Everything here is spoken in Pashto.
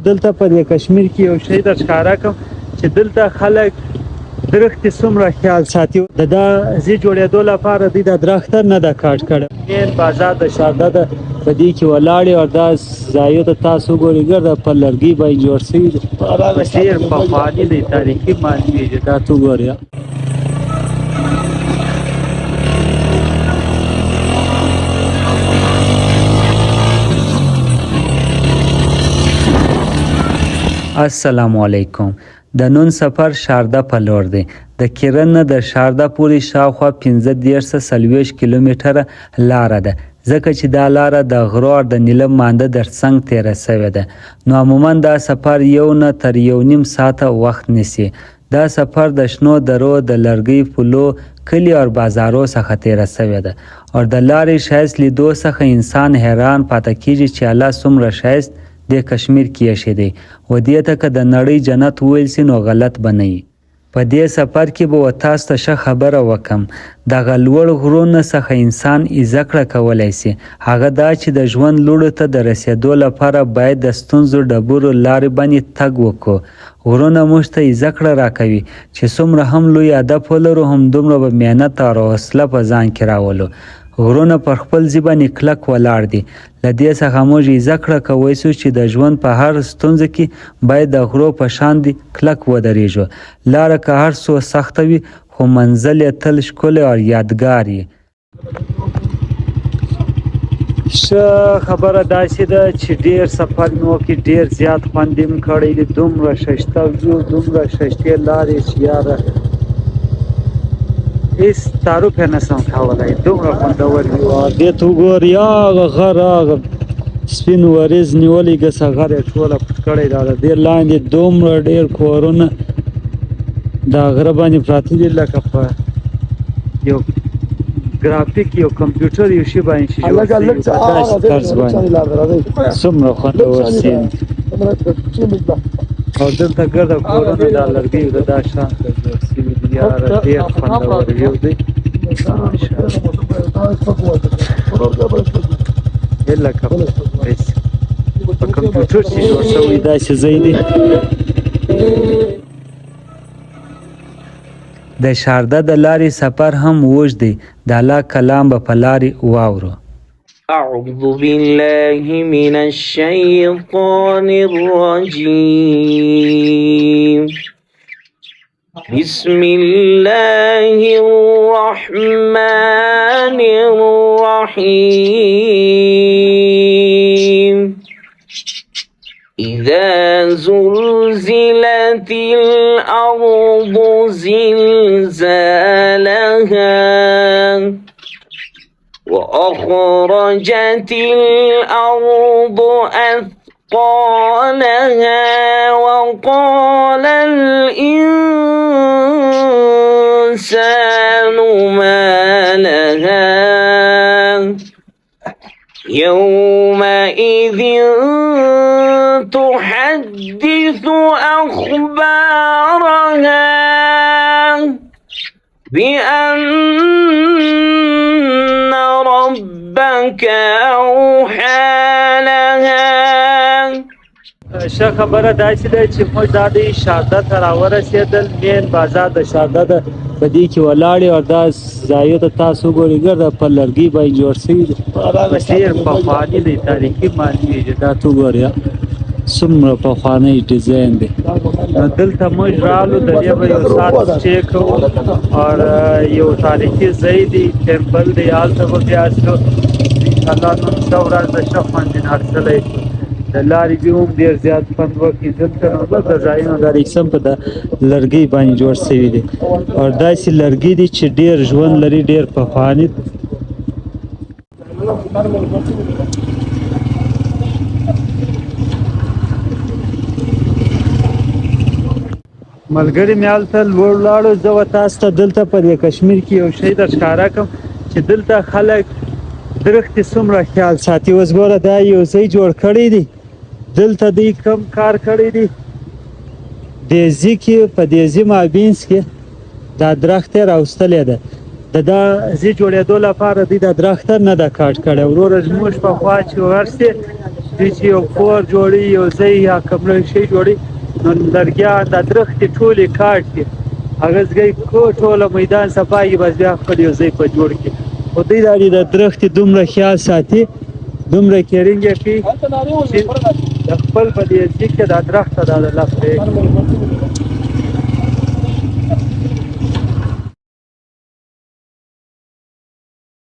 دلته په دې کشمیر کې یو شی در ښکاره کړم چې دلته خلک درختې څومره خیال ساتي. د دا ځای جوړېدو لپاره دوی دا درخت نه ده کاټ کړی. مین بازار د شارده ده په دې کې ولاړې او دا ځایو ته تاسو وګورئ ګرده په لرګي باندې جوړ شوي دي. ډېر پخواني دی، تاریخي معلومېږي. دا ته وګورئ. السلام علیکم. د نن سفر شارده په لور دی. د کرن نه د شارده پورې شاوخوا 15-40 کیلومتره لاره ده، ځکه چې دا لاره د غرو او د نیلم مانده در څنګ تیره شوې ده. نو عموما دا سفر 1 نه تر 1.5 ساعته وخت نیسي. دا سفر د شنو درو د لرګي پلو کلی او بازارو څخه تیره شوې ده او د لارې ښایست لیدو څخه انسان حیران پاتې کیږي چې الله څومره ښایست د کشمیر کې ایښی دی. و دې ته که د نړۍ جنت وویل سي نو غلط به نه وي. په دې سفر کې به تاسو ته ښه خبره وکم. دغه لوړ غرونو څخه انسان زده کړه کولی سي. هغه دا چې د ژوند لوړو ته د رسېدو لپاره باید د ستونزو ډبرو لارې باندې تګ وکړو. غرونه موږ ته زده کړه راکوي چې څومره هم لوی هدف ولرو همدومره به محنت او حوصله په ځان کې راولو. غرونه پر خپل ځای باندې کلک ولاړ دي. له دې څخه موږ زده کړه کولی سو چې د ژوند په هر ستونزه کې باید د غرو په شان دي کلک ودرېږو. لاره که هر څو سخته وي خو منزل یې تل ښکلی او یادګار وي. ښه خبره داسې ده چې ډېر سفر مې وکړي، ډېر زیات خوند یې کړی دی. دومره ښایسته ویو، دومره ښایستې لارې چې یاره هیڅ تعارف یې نشم کولی، دومره خوندور وي. دې ته وګورئ، هغه غر هغه سپین وریځ نیولی ګسه غر یې ټوله پټ کړی ده. د دې لاندې دومره ډېر کورونه دا غره باندې پراته دي لکه په یو ګرافیک یو کمپیوټر یو شي باندې چې جوړ شوي په داسې طرز باندې. څومره خوندور سیند او دلته ګرده کورونه دا لرګیو د دا شان ته جوړ شوي دي. یاره ډېر خوندور ویو دی. لکه په کمپیوټر چې جوړ شوی داسې ځای دی. د شارده د لارې سفر هم اوږد دی. د الله کلام به په لارې واورو. أعوذ بالله من الشيطان الرجيم. بسم الله الرحمن الرحيم. إذا زلزلت الأرض زلزالها وأخرجت الأرض أثقالها وقال الإنسان ما لها يومئذ تحدث أخبارها بأن ربك أوحى لها. ښه خبره داسې ده چې موږ دا د شارده ته راورسېدل. مین بازار د شارده ده په دې کې ولاړې او دا ځایو ته تاسو وګورئ ګرده په لرګي باندې جوړ شوي دي. ډېر پخواني دی، تاریخي معلومېږي. دا ته وګورئ څومره پخوانی ډیزاین دی. نو دلته موږ رالو، د دې به یو ساعت سټې کوو او یو تاریخي ځای دی، ټیمپل دی. هلته به بیا شو انشاءالله نن ښه ورځ ده، ښه خوند یې اخیستلی شو. د لارې بیا هم ډېر زیات خوند وکړي. دلته نو دلته ځایونه دا رقسم په د لرګي باندې جوړ شوي دي او داسې لرګي دي چې ډېر ژوند لري، ډېر پخواني. ملګري مې هلته لوړ لاړو. زه به تاسو ته دلته په دې کشمیر کې یو شی در ښکاره کړم چې دلته خلک درختې څومره خیال ساتي. اوس ګوره دا یو ځای جوړ کړی دی. دلته دوی کم کار کړی دی. دې ځای کې په دې ځای مابینځ کې دا درخت یې راوستلی ده. د دا ځای جوړېدو لپاره دوی دا درخت نه ده کاټ کړی. وروره زموږ په خوا چې ورسې دوی چې یو کور جوړي یو ځای یا کوم شی جوړي نو لرګیان دا درختې ټولې کاټي هغه ځای ټوله میدان صفایي بس بیا خپل یو ځای په جوړ کړي خو دوی دا د درختې دومره خیال ساتي دومره کیرینګ یې کوي چې د خپل په دې ځای کې دا درخته دا د لفظ